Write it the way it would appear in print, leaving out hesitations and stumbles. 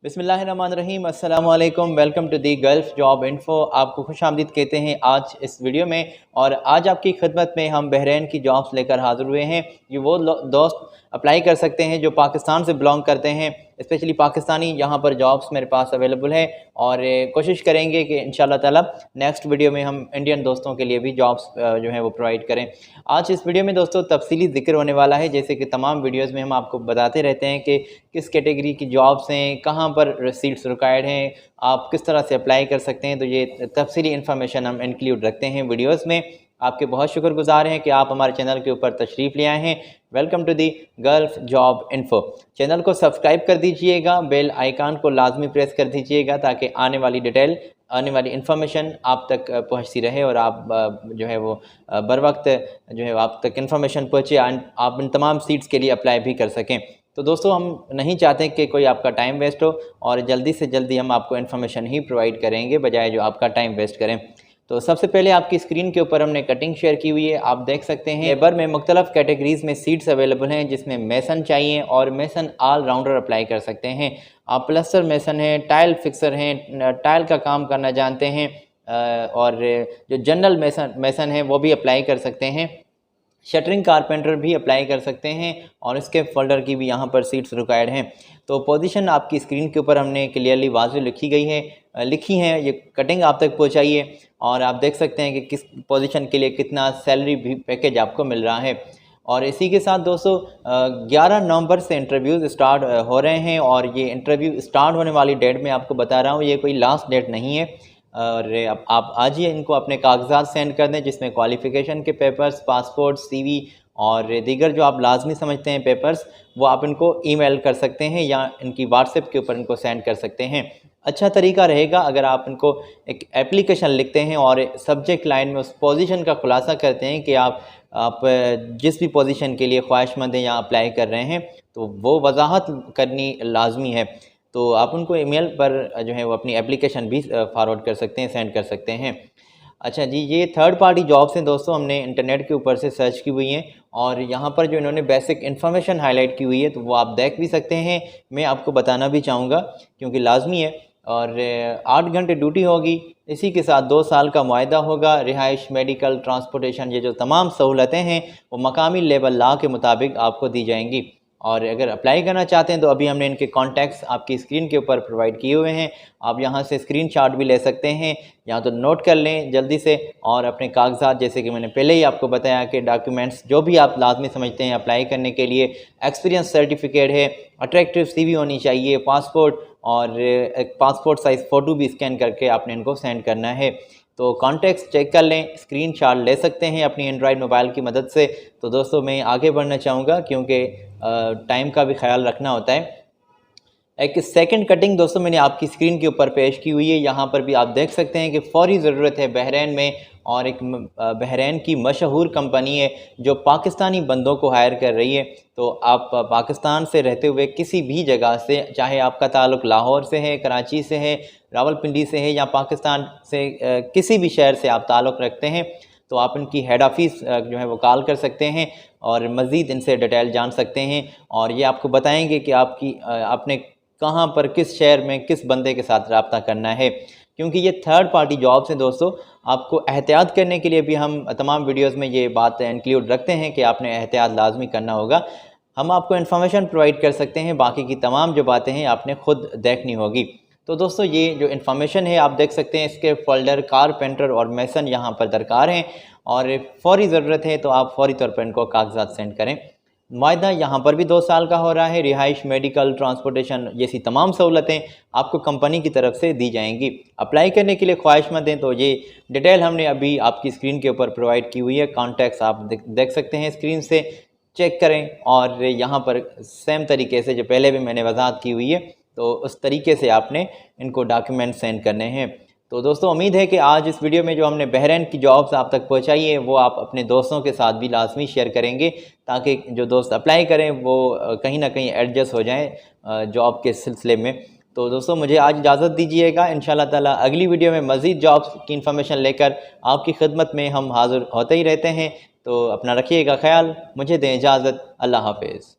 बिस्मिल्लाहिर्रहमानिर्रहीम, अस्सलाम वालेकुम। Welcome to the Gulf job info. आपको खुश आमदीद कहते हैं आज इस वीडियो में। और आज आपकी खिदमत में हम बहरीन की जॉब्स लेकर हाज़िर हुए हैं। ये वो दोस्त अप्लाई कर सकते हैं जो पाकिस्तान से बिलोंग करते हैं, स्पेशली पाकिस्तानी। यहाँ पर जॉब्स मेरे पास अवेलेबल है और कोशिश करेंगे कि इंशाल्लाह ताला नेक्स्ट वीडियो में हम इंडियन दोस्तों के लिए भी जॉब्स जो है वो प्रोवाइड करें। आज इस वीडियो में दोस्तों तफसीली जिक्र होने वाला है, जैसे कि तमाम वीडियोज़ में हम आपको बताते रहते हैं कि किस कैटेगरी की जॉब्स हैं, कहाँ पर सीट्स रिक्वायर्ड हैं, आप किस तरह से अप्लाई कर सकते हैं। तो ये तफसीली इन्फॉर्मेशन हम इंक्लूड रखते हैं वीडियोस में। आपके बहुत शुक्रगुजार हैं कि आप हमारे चैनल के ऊपर तशरीफ़ ले आए हैं। Welcome to the Gulf job info. Channel को सब्सक्राइब कर दीजिएगा, बेल आइकान को लाजमी प्रेस कर दीजिएगा ताकि आने वाली इन्फॉर्मेशन आप तक पहुंचती रहे और आप जो है वो बर वक्त जो है आप तक इन्फॉर्मेशन पहुँचे, आप इन तमाम सीट्स के लिए अप्लाई भी कर सकें। तो दोस्तों, हम नहीं चाहते कि कोई आपका टाइम वेस्ट हो और जल्दी से जल्दी हम आपको इन्फॉर्मेशन ही प्रोवाइड करेंगे बजाय जो आपका टाइम वेस्ट करें। तो सबसे पहले आपकी स्क्रीन के ऊपर हमने कटिंग शेयर की हुई है, आप देख सकते हैं। लेबर में मुख्तलिफ कैटेगरीज़ में सीट्स अवेलेबल हैं, जिसमें मेसन चाहिए और मेसन ऑल राउंडर अप्लाई कर सकते हैं। आप प्लस्तर मेसन हैं, टाइल फिक्सर हैं, टाइल का काम करना जानते हैं, और जो जनरल मेसन है वो भी अप्लाई कर सकते हैं। शटरिंग कारपेंटर भी अप्लाई कर सकते हैं और इसके फोल्डर की भी यहाँ पर सीट्स रिक्वायर्ड हैं। तो पोजीशन आपकी स्क्रीन के ऊपर हमने क्लियरली वाज़ेह लिखी हैं। ये कटिंग आप तक पहुँचाइए और आप देख सकते हैं कि किस पोजीशन के लिए कितना सैलरी भी पैकेज आपको मिल रहा है। और इसी के साथ दोस्तों 11 नवंबर से इंटरव्यूज़ स्टार्ट हो रहे हैं और ये इंटरव्यू स्टार्ट होने वाली डेट में आपको बता रहा हूँ, ये कोई लास्ट डेट नहीं है। और आप आज ही इनको अपने कागजात सेंड कर दें, जिसमें क्वालिफ़िकेशन के पेपर्स, पासपोर्ट, सीवी और दीगर जो आप लाजमी समझते हैं पेपर्स, वो आप इनको ईमेल कर सकते हैं या इनकी व्हाट्सएप के ऊपर इनको सेंड कर सकते हैं। अच्छा तरीका रहेगा अगर आप इनको एक एप्लीकेशन लिखते हैं और सब्जेक्ट लाइन में उस पोजीशन का खुलासा करते हैं कि आप जिस भी पोजीशन के लिए ख्वाहिशमंद हैं या अप्लाई कर रहे हैं, तो वो वजाहत करनी लाजमी है। तो आप उनको ईमेल पर जो है वो अपनी एप्लीकेशन भी फॉरवर्ड कर सकते हैं, सेंड कर सकते हैं। अच्छा जी, ये थर्ड पार्टी जॉब्स हैं दोस्तों, हमने इंटरनेट के ऊपर से सर्च की हुई हैं और यहाँ पर जो इन्होंने बेसिक इन्फॉर्मेशन हाईलाइट की हुई है तो वो आप देख भी सकते हैं। मैं आपको बताना भी चाहूँगा क्योंकि लाजमी है। और 8 घंटे ड्यूटी होगी, इसी के साथ 2 साल का मुआहदा होगा। रिहाइश, मेडिकल, ट्रांसपोर्टेशन, ये जो तमाम सहूलतें हैं वो मकामी लेवल लॉ के मुताबिक आपको दी जाएंगी। और अगर अप्लाई करना चाहते हैं तो अभी हमने इनके कॉन्टैक्ट्स आपकी स्क्रीन के ऊपर प्रोवाइड किए हुए हैं, आप यहाँ से स्क्रीनशॉट भी ले सकते हैं या तो नोट कर लें जल्दी से। और अपने कागजात, जैसे कि मैंने पहले ही आपको बताया कि डॉक्यूमेंट्स जो भी आप लाजमी समझते हैं अप्लाई करने के लिए, एक्सपीरियंस सर्टिफिकेट है, अट्रैक्टिव सीवी होनी चाहिए, पासपोर्ट और एक पासपोर्ट साइज़ फ़ोटो भी स्कैन करके आपने इनको सेंड करना है। तो कॉन्टैक्ट्स चेक कर लें, स्क्रीनशॉट ले सकते हैं अपनी एंड्रॉयड मोबाइल की मदद से। तो दोस्तों, मैं आगे बढ़ना चाहूँगा क्योंकि टाइम का भी ख्याल रखना होता है। एक सेकंड कटिंग दोस्तों मैंने आपकी स्क्रीन के ऊपर पेश की हुई है, यहाँ पर भी आप देख सकते हैं कि फ़ौरी ज़रूरत है बहरीन में। और एक बहरीन की मशहूर कंपनी है जो पाकिस्तानी बंदों को हायर कर रही है। तो आप पाकिस्तान से रहते हुए किसी भी जगह से, चाहे आपका ताल्लुक़ लाहौर से है, कराची से है, रावलपिंडी से है या पाकिस्तान से किसी भी शहर से आप ताल्लुक़ रखते हैं, तो आप इनकी हेड ऑफ़िस जो है वो कॉल कर सकते हैं और मज़ीद इनसे डिटेल जान सकते हैं। और ये आपको बताएंगे कि आपने कहाँ पर, किस शहर में, किस बंदे के साथ रब्ता करना है। क्योंकि ये थर्ड पार्टी जॉब्स हैं दोस्तों, आपको एहतियात करने के लिए भी हम तमाम वीडियोस में ये बात इंक्लूड रखते हैं कि आपने एहतियात लाजमी करना होगा। हम आपको इन्फॉर्मेशन प्रोवाइड कर सकते हैं, बाकी की तमाम जो बातें हैं आपने ख़ुद देखनी होगी। तो दोस्तों, ये जो इन्फॉर्मेशन है आप देख सकते हैं, इसके फोल्डर कारपेंटर और मेसन यहाँ पर दरकार हैं और फ़ौरी ज़रूरत है, तो आप फ़ौरी तौर पर इनको कागजात सेंड करें। मुआहदा यहाँ पर भी 2 साल का हो रहा है। रिहाइश, मेडिकल, ट्रांसपोर्टेशन जैसी तमाम सहूलतें आपको कंपनी की तरफ से दी जाएंगी। अप्लाई करने के लिए ख्वाहिशमंद हैं तो ये डिटेल हमने अभी आपकी स्क्रीन के ऊपर प्रोवाइड की हुई है। कॉन्टैक्ट्स आप देख सकते हैं स्क्रीन से, चेक करें। और यहाँ पर सेम तरीके से जो पहले भी मैंने वजाहत की हुई है, तो उस तरीके से आपने इनको डॉक्यूमेंट सेंड करने हैं। तो दोस्तों, उम्मीद है कि आज इस वीडियो में जो हमने बहरीन की जॉब्स आप तक पहुंचाई है वो आप अपने दोस्तों के साथ भी लाजमी शेयर करेंगे, ताकि जो दोस्त अप्लाई करें वो कहीं ना कहीं एडजस्ट हो जाएं जॉब के सिलसिले में। तो दोस्तों, मुझे आज इजाज़त दीजिएगा। इंशाल्लाह ताला अगली वीडियो में मज़ीद जॉब्स की इन्फॉर्मेशन लेकर आपकी खिदमत में हम हाज़िर होते ही रहते हैं। तो अपना रखिएगा ख्याल, मुझे दें इजाज़त। अल्लाह हाफ़िज़।